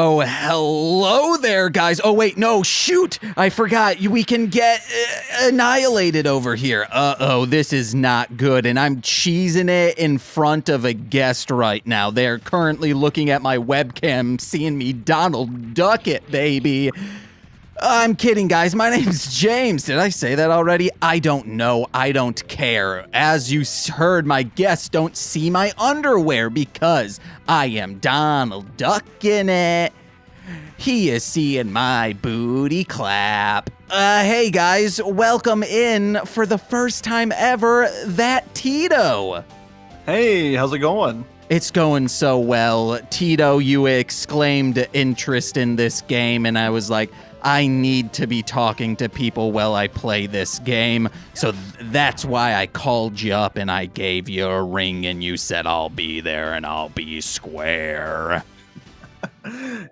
Oh, hello there, guys. Oh, wait, no, shoot. I forgot. We can get annihilated over here. Uh-oh, this is not good, and I'm cheesing it in front of a guest right now. They're currently looking at my webcam, seeing me Donald Duck it, baby. I'm kidding, guys. My name's James. Did I say that already? I don't know. I don't care. As you heard, my guests don't see my underwear because I am Donald Ducking it. He is seeing my booty clap. Hey, guys. Welcome in for the first time ever, that Tito. Hey, how's it going? It's going so well. Tito, you exclaimed interest in this game, and I was like, I need to be talking to people while I play this game. So that's why I called you up and I gave you a ring and you said I'll be there and I'll be square.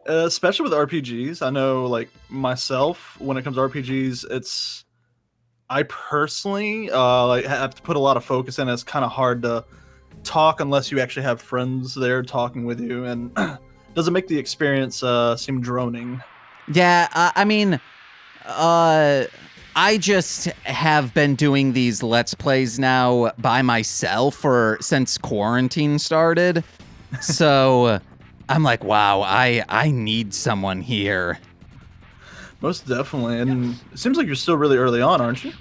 Especially with RPGs, I know, like, myself, when it comes to RPGs, I personally like have to put a lot of focus in. It's kind of hard to talk unless you actually have friends there talking with you, and doesn't make the experience seem droning. Yeah, I mean, I just have been doing these Let's Plays now by myself since quarantine started. So I'm like, wow, I need someone here. Most definitely, and it seems like you're still really early on, aren't you?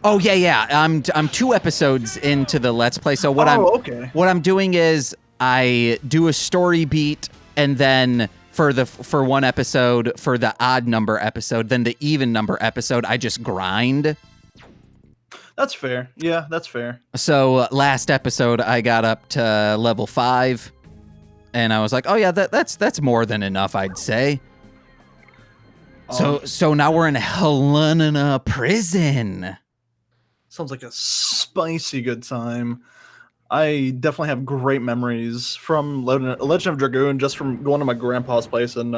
Oh yeah. I'm 2 episodes into the Let's Play. So what I'm doing is I do a story beat, and then for one episode, for the odd number episode, then the even number episode, I just grind. That's fair. Yeah, that's fair. So last episode, I got up to level 5, and I was like, oh yeah, that's more than enough, I'd say. So now we're in Helena prison. Sounds like a spicy good time. I definitely have great memories from Legend of Dragoon, just from going to my grandpa's place, and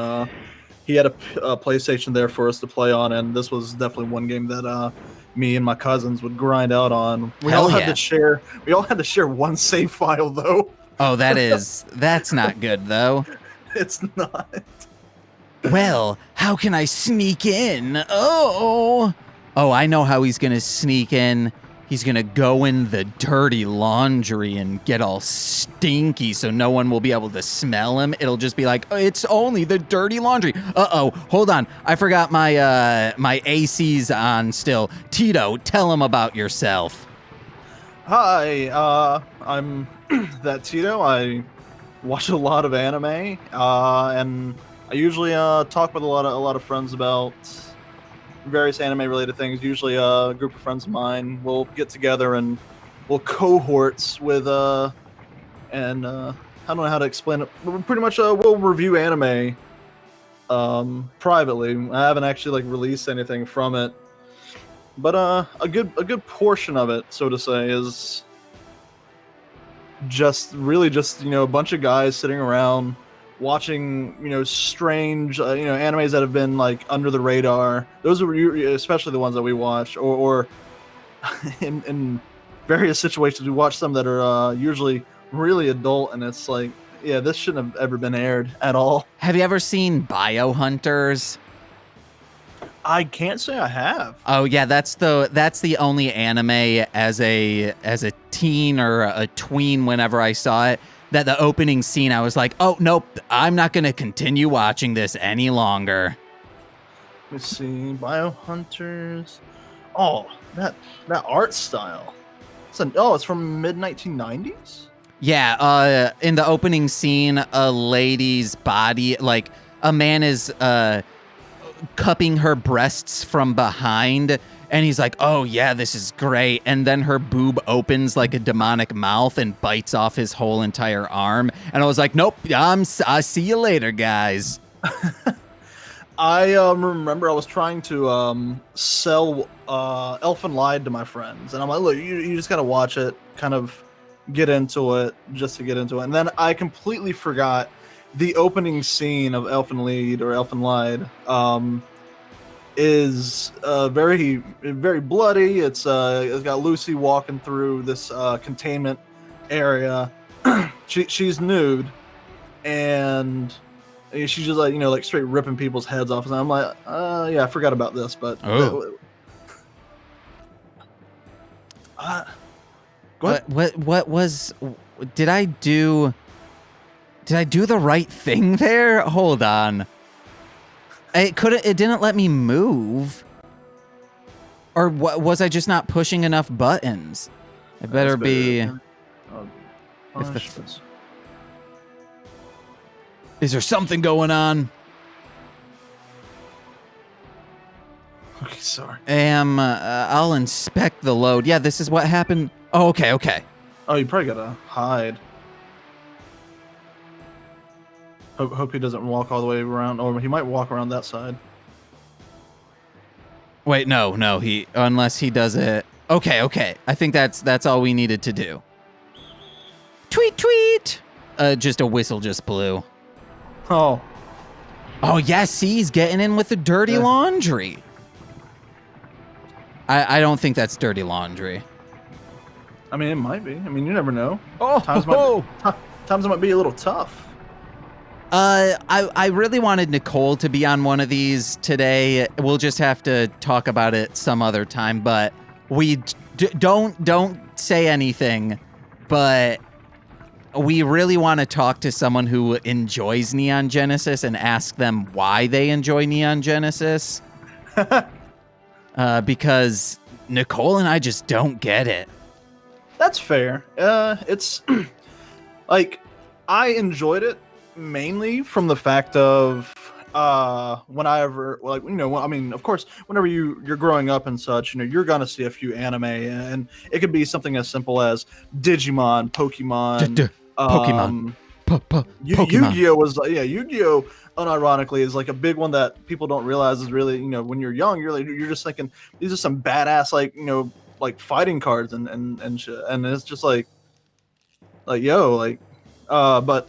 he had a PlayStation there for us to play on, and this was definitely one game that me and my cousins would grind out on. We all had to share one save file, though. Oh, that's not good, though. It's not. Well, how can I sneak in? Oh, I know how he's gonna sneak in. He's gonna go in the dirty laundry and get all stinky so no one will be able to smell him. It'll just be like, oh, it's only the dirty laundry. Uh-oh, hold on. I forgot my AC's on still. Tito, tell him about yourself. Hi, I'm that Tito. I watch a lot of anime, and I usually talk with a lot of friends about various anime-related things. Usually a group of friends of mine will get together and we'll cohorts with I don't know how to explain it. Pretty much we'll review anime privately. I haven't actually released anything from it, but a good portion of it, so to say, is just a bunch of guys sitting around watching, strange, animes that have been under the radar. Those are especially the ones that we watch, or in various situations we watch some that are usually really adult, and it's like, yeah, this shouldn't have ever been aired at all. Have you ever seen Biohunters? I can't say I have. Oh yeah, that's the only anime as a teen or a tween, whenever I saw it, that the opening scene, I was like, oh, nope, I'm not going to continue watching this any longer. Let's see, Biohunters. Oh, that art style. It's from mid-1990s? Yeah, in the opening scene, a lady's body, a man is cupping her breasts from behind, and he's like, oh yeah, this is great. And then her boob opens like a demonic mouth and bites off his whole entire arm. And I was like, nope, I'll see you later, guys. I remember I was trying to sell Elfen Lied to my friends. And I'm like, look, you just got to watch it, kind of get into it, just to get into it. And then I completely forgot the opening scene of Elfen Lied or Elfen Lied. Is very, very bloody. It's got Lucy walking through this containment area. She's nude, and And she's just like, you know, like straight ripping people's heads off. And I'm like, yeah, I forgot about this, but. Oh. What was? Did I do the right thing there? Hold on. It didn't let me move. Or what, was I just not pushing enough buttons? I better be. Is there something going on? Okay, sorry. I'll inspect the load. Yeah, this is what happened. Oh, okay. Oh, you probably gotta hide. Hope he doesn't walk all the way around, or he might walk around that side. Wait, no, unless he does it. Okay. I think that's all we needed to do. Tweet. Just a whistle just blew. Oh, yes, see, he's getting in with the dirty laundry. I don't think that's dirty laundry. I mean, it might be. I mean, you never know. Oh, times it might be a little tough. I really wanted Nicole to be on one of these today. We'll just have to talk about it some other time, but we don't say anything, but we really want to talk to someone who enjoys Neon Genesis and ask them why they enjoy Neon Genesis. Because Nicole and I just don't get it. That's fair. It's like, I enjoyed it mainly from the fact of whenever, like, you know, I mean, of course, whenever you're growing up and such, you know, you're gonna see a few anime, and it could be something as simple as Digimon, Pokemon, Pokemon. Pokemon. Yu-Gi-Oh was Yu-Gi-Oh unironically is like a big one that people don't realize is really, you know, when you're young, you're just thinking these are some badass, like, you know, like fighting cards and shit, and it's just like yo, like but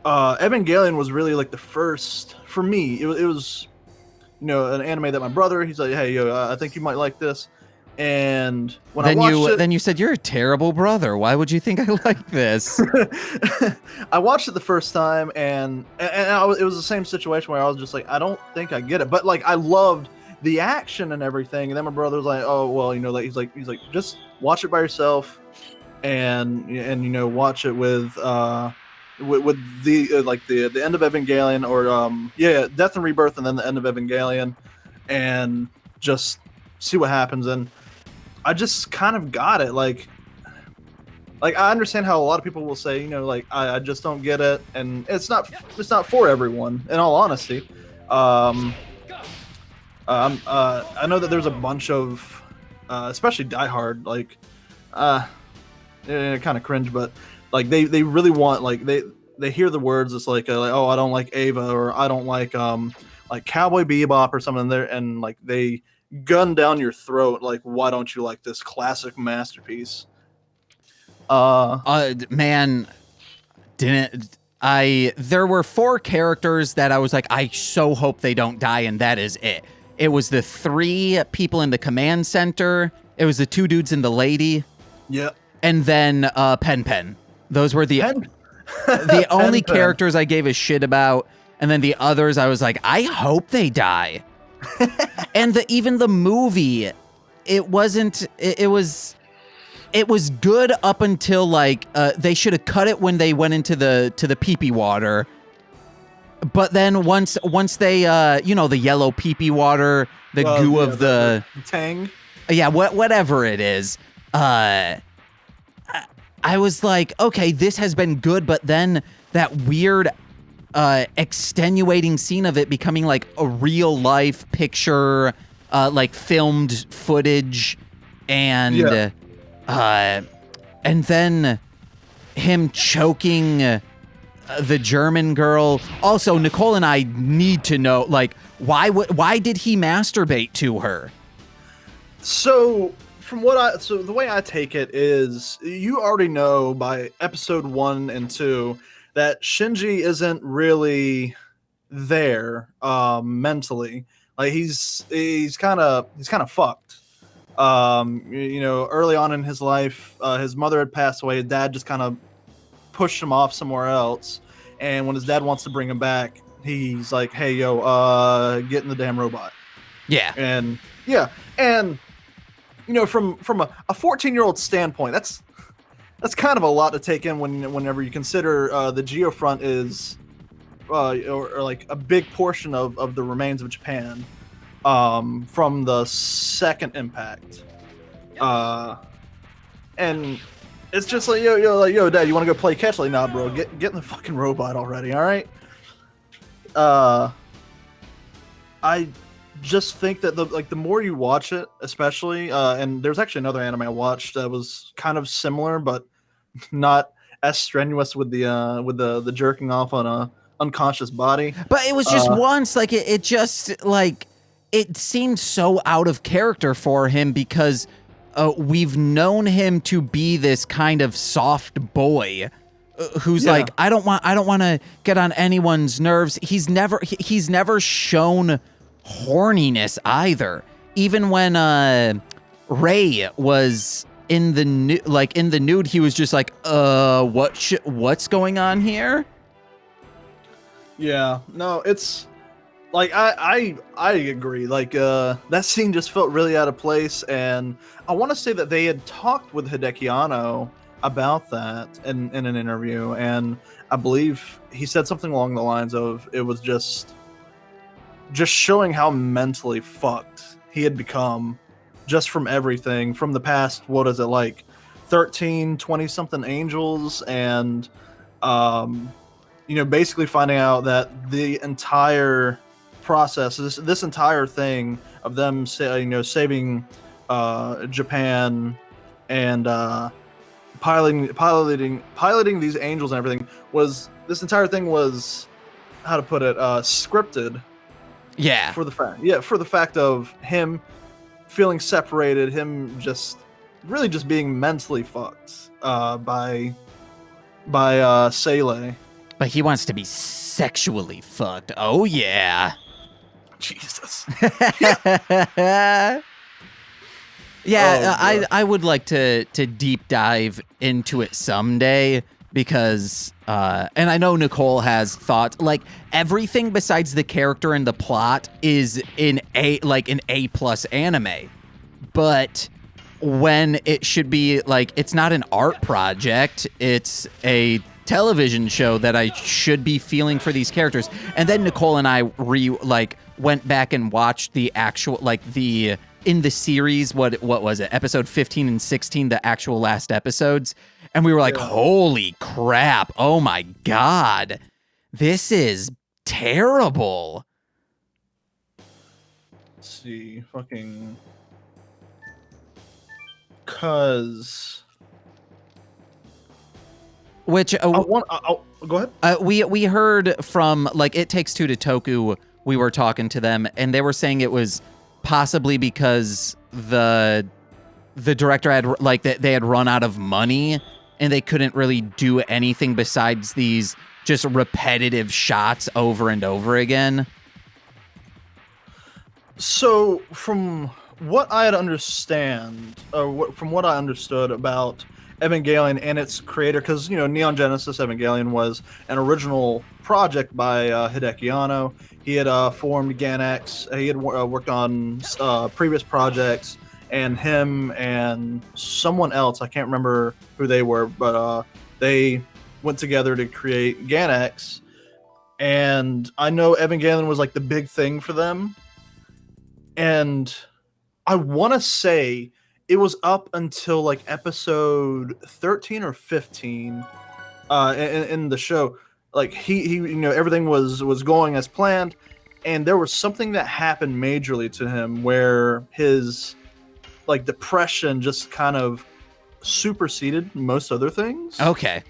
Evangelion was really like the first for me. It was you know, an anime that my brother, he's like, hey, yo, I think you might like this. And when I watched it, then you said you're a terrible brother. Why would you think I like this? I watched it the first time, and it was the same situation where I was just like, I don't think I get it, but like I loved the action and everything. And then my brother was like, oh well, you know, like he's like just watch it by yourself, and you know, watch it with the like the end of Evangelion, or Death and Rebirth, and then the end of Evangelion, and just see what happens. And I just kind of got it. Like I understand how a lot of people will say, you know, like I just don't get it, and it's not for everyone. In all honesty, I know that there's a bunch of, especially Die Hard, like, kind of cringe, but like they really want, like they hear the words. It's like oh, I don't like Ava, or I don't like Cowboy Bebop or something there, and like they gun down your throat, like, why don't you like this classic masterpiece? Man, there were 4 characters that I was like, I so hope they don't die, and that is it. It was the 3 people in the command center, it was the 2 dudes and the lady, and then Pen. Those were the only characters I gave a shit about, and then the others I was like, I hope they die. And even the movie, it wasn't. It was good up until like they should have cut it when they went into the pee-pee water. But then once they you know, the yellow pee-pee water, the goo of the tang. Yeah, whatever it is. I was like, okay, this has been good, but then that weird extenuating scene of it becoming like a real life picture, like filmed footage, and then him choking the German girl. Also, Nicole and I need to know, like, why did he masturbate to her? So the way I take it is, you already know by episode 1 and 2 that Shinji isn't really there mentally. Like he's kind of fucked. You know, early on in his life, his mother had passed away. His dad just kind of pushed him off somewhere else. And when his dad wants to bring him back, he's like, "Hey, yo, get in the damn robot." Yeah. And yeah, and you know, from a 14-year-old standpoint, that's kind of a lot to take in whenever you consider the Geofront is or like a big portion of the remains of Japan from the second impact. And it's just like, yo, Dad, you want to go play catch? Like, nah, bro, get in the fucking robot already, all right? I just think that the more you watch it, especially, and there's actually another anime I watched that was kind of similar, but not as strenuous with the jerking off on a unconscious body. But it was just once, like it just like it seemed so out of character for him because we've known him to be this kind of soft boy who's like, I don't want to get on anyone's nerves. He's never shown horniness either. Even when Ray was in the nude, he was just like, what's going on here? Yeah, no, it's like I agree. Like that scene just felt really out of place, and I want to say that they had talked with Hideki Anno about that in an interview, and I believe he said something along the lines of it was just showing how mentally fucked he had become just from everything from the past. What is it, like 13, 20 something angels, and basically finding out that the entire process, this entire thing of them saving Japan and piloting these angels and everything, was this entire thing was, how to put it, scripted. Yeah. For the fact of him feeling separated, him just really just being mentally fucked by Seele. But he wants to be sexually fucked. Oh yeah. Jesus. Yeah, I would like to deep dive into it someday because and I know Nicole has thoughts, like everything besides the character and the plot is an A+ anime. But when it should be like, it's not an art project, it's a television show that I should be feeling for these characters. And then Nicole and I went back and watched the actual, in the series, what was it, episode 15 and 16, the actual last episodes, and we were like, holy crap, oh my god, this is terrible. Let's see, fucking, cause which go ahead. We heard from It Takes Two to Toku. We were talking to them, and they were saying it was possibly because the director had they had run out of money and they couldn't really do anything besides these just repetitive shots over and over again. So from what I understood about Evangelion and its creator, because Neon Genesis Evangelion was an original project by Hideki Anno. He had formed Gainax. He had worked on previous projects, and him and someone else, I can't remember who they were, but they went together to create Gainax. And I know Evangelion was like the big thing for them. And I want to say it was up until like episode 13 or 15 in the show. Like he everything was going as planned, and there was something that happened majorly to him where his depression just kind of superseded most other things. Okay.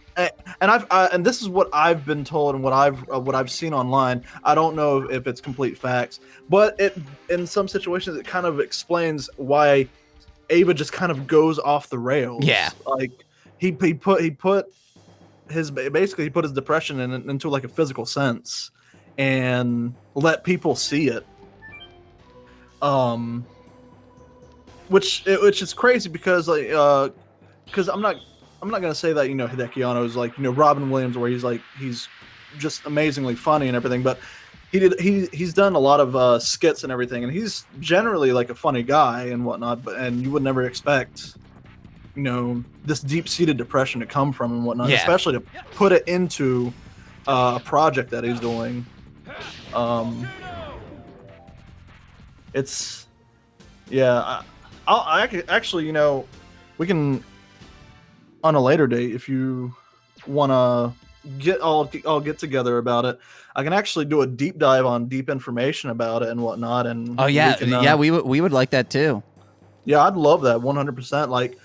And this is what I've been told and what I've seen online. I don't know if it's complete facts, but in some situations it kind of explains why Ava just kind of goes off the rails. Yeah. Like he put his depression into like a physical sense and let people see it. Which is crazy because I'm not gonna say that Hideki Anno is like Robin Williams, where he's just amazingly funny and everything, but he's done a lot of skits and everything, and he's generally like a funny guy and whatnot. And you would never expect, this deep-seated depression to come from and whatnot, especially to put it into a project that he's doing. It's I actually, we can on a later date if you want to get together about it. I can actually do a deep dive on deep information about it and whatnot. And we would like that too. Yeah, I'd love that 100%. Like,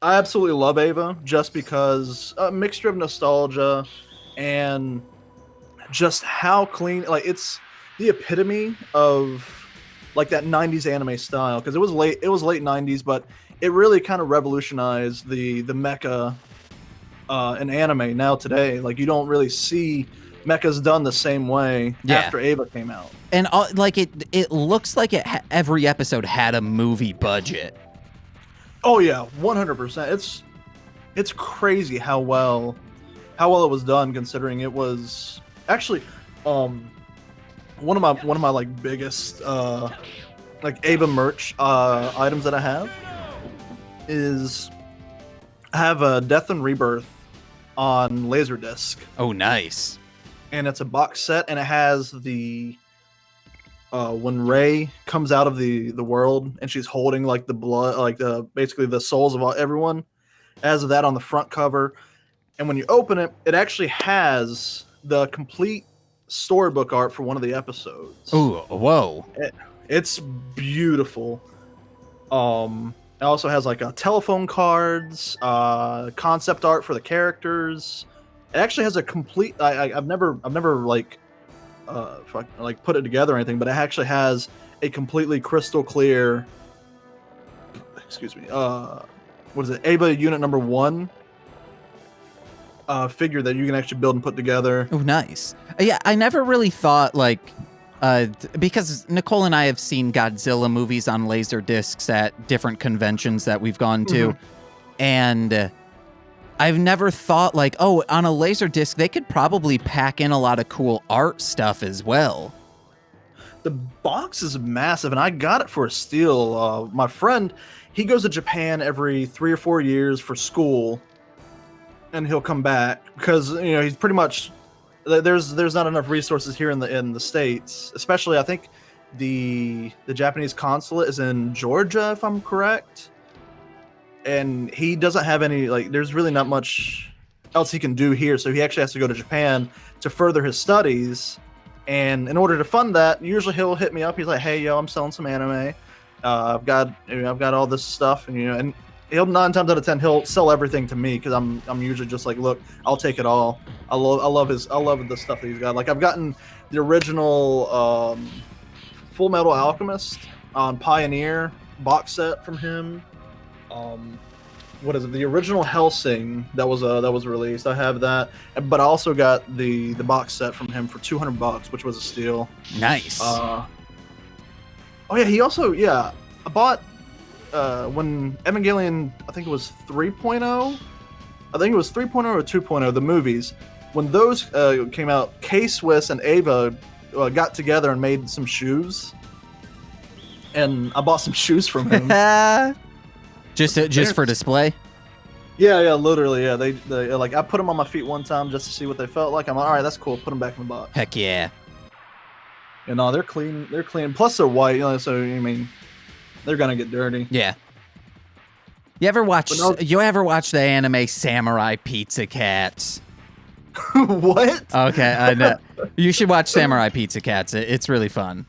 I absolutely love Ava just because a mixture of nostalgia and just how clean. Like, it's the epitome of like that 90s anime style, because it was late 90s, but it really kind of revolutionized the mecha in anime now today. Like, you don't really see mechas done the same way after Ava came out. And like it looks like every episode had a movie budget. Oh yeah, 100%. It's crazy how well it was done, considering it was actually one of my like biggest like Ava merch items that I have is I have a Death and Rebirth on Laserdisc. Oh, nice. And it's a box set, and it has the when Rey comes out of the world and she's holding like the blood, like basically the souls of everyone. It has that on the front cover, and when you open it, it actually has the complete storybook art for one of the episodes. Ooh, whoa! It's beautiful. It also has like telephone cards, concept art for the characters. It actually has a complete. I've never like put it together or anything, but it actually has a completely crystal clear. Excuse me. What is it? Ava Unit Number 1 figure that you can actually build and put together. Oh, nice. Yeah, I never really thought like. Because Nicole and I have seen Godzilla movies on laser discs at different conventions that we've gone to, and I've never thought like, oh, on a laser disc they could probably pack in a lot of cool art stuff as well. The box is massive, and I got it for a steal. My friend, he goes to Japan every 3 or 4 years for school, and he'll come back because he's pretty much. There's not enough resources here in the States, especially I think the Japanese consulate is in Georgia, if I'm correct, and he doesn't have any there's really not much else he can do here, so he actually has to go to Japan to further his studies. And in order to fund that, usually he'll hit me up. He's like, "Hey, yo, I'm selling some anime. I've got all this stuff," and he'll 9 times out of 10 he'll sell everything to me because I'm usually just like, look, I'll take it all. I love the stuff that he's got. Like, I've gotten the original Full Metal Alchemist on Pioneer box set from him. What is it? The original Hellsing that was released. I have that, but I also got the box set from him for $200, which was a steal. Nice. Oh yeah, he also I bought. When Evangelion, I think it was 3.0. I think it was 3.0 or 2.0, the movies. When those came out, K-Swiss and Ava got together and made some shoes. And I bought some shoes from him. just for display? Yeah, literally, yeah. They like, I put them on my feet one time just to see what they felt like. I'm like, all right, that's cool. Put them back in the box. Heck yeah. And no, they're clean. They're clean. Plus, they're white. So I mean, they're gonna get dirty. Yeah. You ever watch the anime Samurai Pizza Cats? What? Okay, I know. You should watch Samurai Pizza Cats. It's really fun.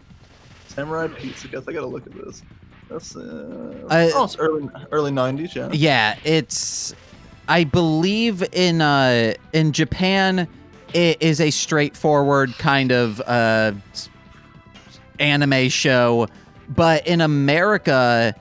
Samurai Pizza Cats. I gotta look at this. That's it's early 90s. Yeah. Yeah, it's. I believe in Japan, it is a straightforward kind of anime show. But in America,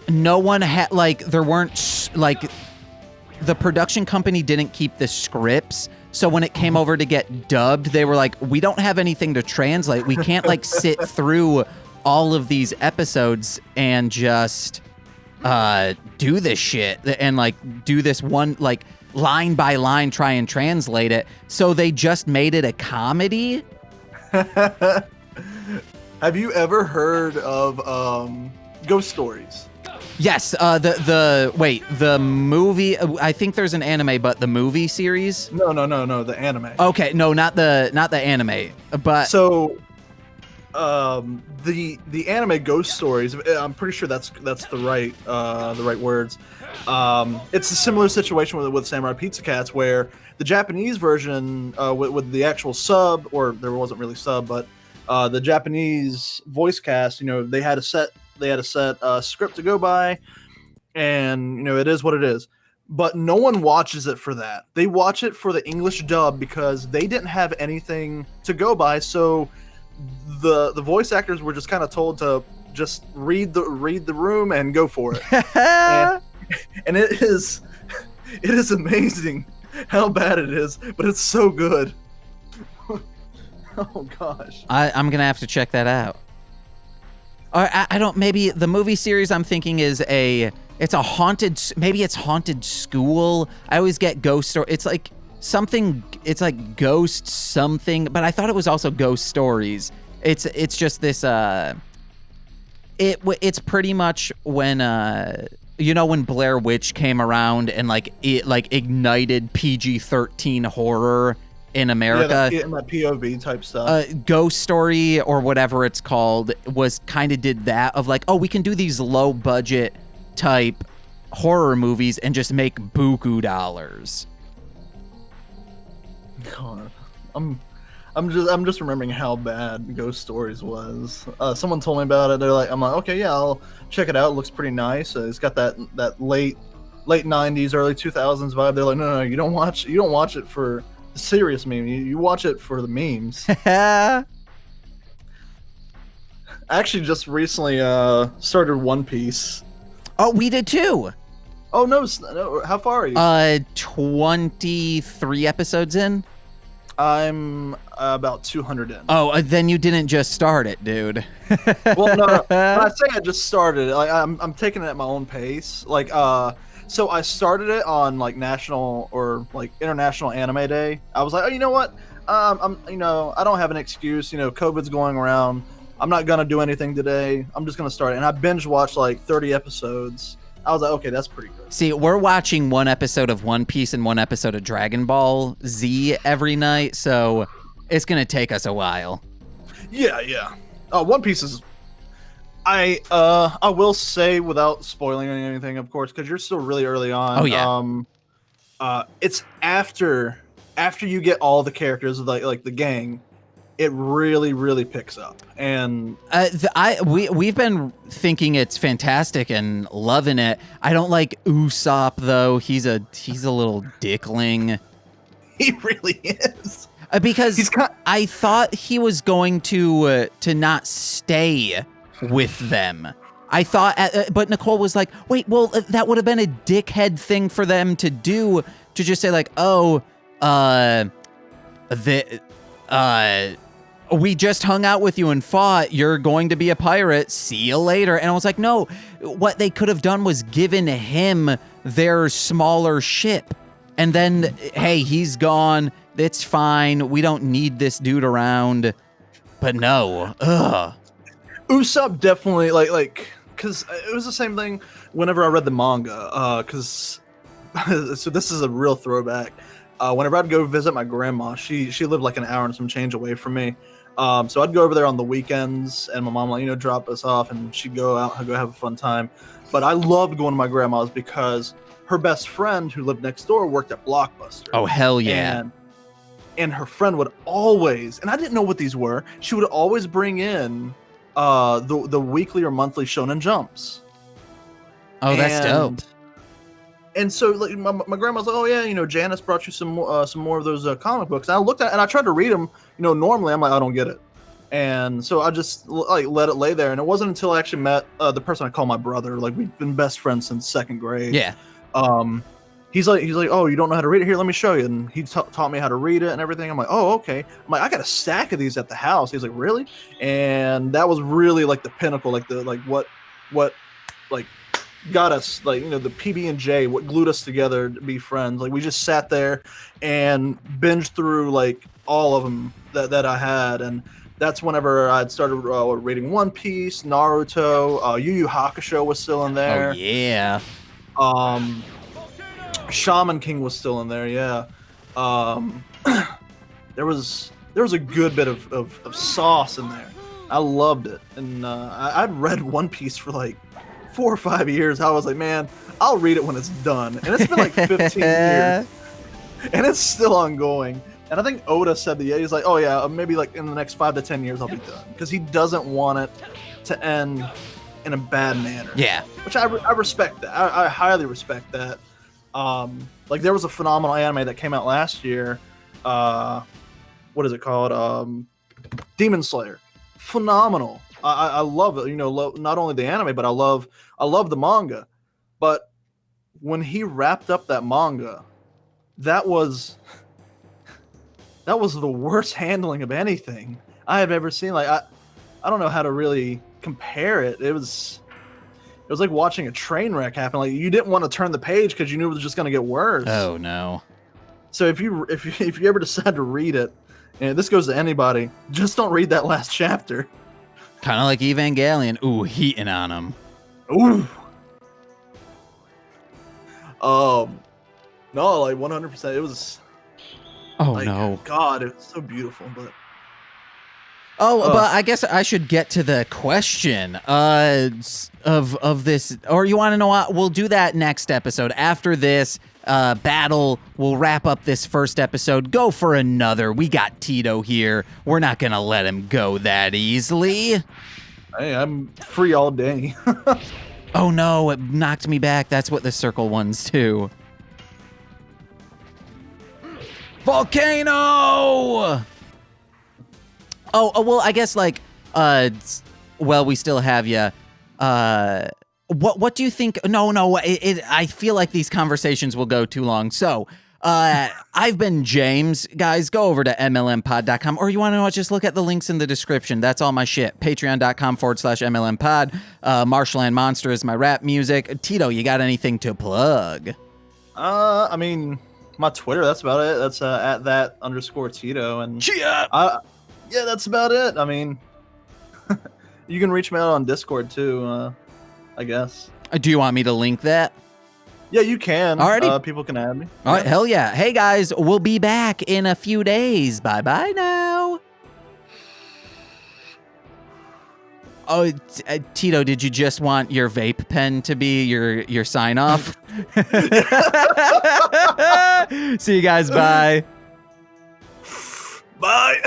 no one had there weren't the production company didn't keep the scripts. So when it came over to get dubbed, they were like, we don't have anything to translate. We can't sit through all of these episodes and just do this shit and do this one line by line, try and translate it. So they just made it a comedy. Have you ever heard of Ghost Stories? Yes, the movie. I think there's an anime, but the movie series. No, the anime. Okay, no, not the anime, but So, the anime Ghost Stories. I'm pretty sure that's the right words. It's a similar situation with Samurai Pizza Cats, where the Japanese version with the actual sub, or there wasn't really sub, but the Japanese voice cast, they had a set script to go by, and it is what it is. But no one watches it for that. They watch it for the English dub because they didn't have anything to go by. So the voice actors were just kind of told to just read the room and go for it. and it is amazing how bad it is, but it's so good. Oh gosh. I'm gonna have to check that out. Or I don't. Maybe the movie series I'm thinking is it's a haunted. Maybe it's Haunted School. I always get Ghost Story. It's like something. It's like Ghost something. But I thought it was also Ghost Stories. It's just this. It's pretty much when when Blair Witch came around and it ignited PG-13 horror in America. Yeah, that POV type stuff. Ghost Story or whatever it's called was kind of did that of we can do these low budget type horror movies and just make buku dollars. God, I'm just remembering how bad Ghost Stories was. Someone told me about it. I'm like, okay, yeah, I'll check it out. It looks pretty nice. It's got that late 90s, early 2000s vibe. They're like, no, you don't watch it for the serious meme. You watch it for the memes. I actually just recently started One Piece. Oh, we did too. Oh no! How far are you? 23 episodes in. I'm about 200 in. Oh, then you didn't just start it, dude. Well, no. When I say I just started it, I'm taking it at my own pace. So I started it on national or international anime day. I was like, oh, you know what? I don't have an excuse. COVID's going around. I'm not gonna do anything today. I'm just gonna start it. And I binge watched 30 episodes. I was like, okay, that's pretty good. See, we're watching one episode of One Piece and one episode of Dragon Ball Z every night, so it's gonna take us a while. Yeah. One Piece is. I will say, without spoiling anything, of course, because you're still really early on. Oh yeah. It's after you get all the characters of the gang, it really picks up. And we've been thinking it's fantastic and loving it. I don't like Usopp though. He's a little dickling. He really is. Because I thought he was going to not stay with them. I thought, but Nicole was like, wait, well, that would have been a dickhead thing for them to do, to just say we just hung out with you and fought, you're going to be a pirate, see you later. And I was like, no, what they could have done was given him their smaller ship. And then, hey, he's gone, it's fine, we don't need this dude around. But no, ugh. Usopp definitely because it was the same thing whenever I read the manga. Because so this is a real throwback. Whenever I'd go visit my grandma, she lived an hour and some change away from me. So I'd go over there on the weekends, and my mom would drop us off, and she'd go out and go have a fun time. But I loved going to my grandma's because her best friend who lived next door worked at Blockbuster. Oh hell yeah! And her friend would always, and I didn't know what these were. She would always bring in the weekly or monthly Shonen Jumps. Oh, that's dope. And so my grandma's like, oh yeah, Janice brought you some more of those comic books. And I looked at and I tried to read them. Normally I'm like, I don't get it. And so I just let it lay there. And it wasn't until I actually met the person I call my brother. We've been best friends since second grade. Yeah. He's like, oh, you don't know how to read it? Here, let me show you. And he taught me how to read it and everything. I'm like, oh, okay. I'm like, I got a stack of these at the house. He's like, really? And that was really the pinnacle, what got us, like, the PB&J, what glued us together to be friends. Like, we just sat there and binged through like all of them that I had, and that's whenever I'd started reading One Piece, Naruto, Yu Yu Hakusho was still in Oh there. yeah. Shaman King was still in there, yeah. There was a good bit of sauce in there. I loved it, and I'd read One Piece for like 4 or 5 years. I was like, man, I'll read it when it's done, and it's been like 15 years, and it's still ongoing. And I think Oda said he's like, oh yeah, maybe like in the next 5 to 10 years I'll be done, because he doesn't want it to end in a bad manner. Yeah. Which I respect that. I highly respect that. Like, there was a phenomenal anime that came out last year. What is it called? Demon Slayer. Phenomenal. I love it. Not only the anime, but I love the manga. But when he wrapped up that manga, that was the worst handling of anything I have ever seen. Like, I don't know how to really compare it. It was like watching a train wreck happen. Like, you didn't want to turn the page because you knew it was just going to get worse. Oh no. So if you ever decide to read it, and this goes to anybody, just don't read that last chapter. Kind of like Evangelion. Ooh, heating on him. Ooh. No, like 100%. It was. Oh like, no. God, it was so beautiful, but. But I guess I should get to the question of this, or you want to know what? We'll do that next episode. After this battle, we'll wrap up this first episode, go for another. We got Tito here. We're not going to let him go that easily. Hey, I'm free all day. Oh no, it knocked me back. That's what the circle ones do. Volcano! Oh, well, I guess, like, well, we still have you. What do you think? No, I feel like these conversations will go too long. So, I've been James. Guys, go over to mlmpod.com, or you want to know what? Just look at the links in the description. That's all my shit. Patreon.com/mlmpod. Marshland Monster is my rap music. Tito, you got anything to plug? I mean, my Twitter, that's about it. That's at @that_Tito. And yeah, that's about it. I mean, you can reach me out on Discord too, I guess. Do you want me to link that? Yeah, you can. Alrighty. People can add me. All right, hell yeah. Hey, guys, we'll be back in a few days. Bye-bye now. Oh, Tito, did you just want your vape pen to be your sign-off? See you guys. Bye. Bye.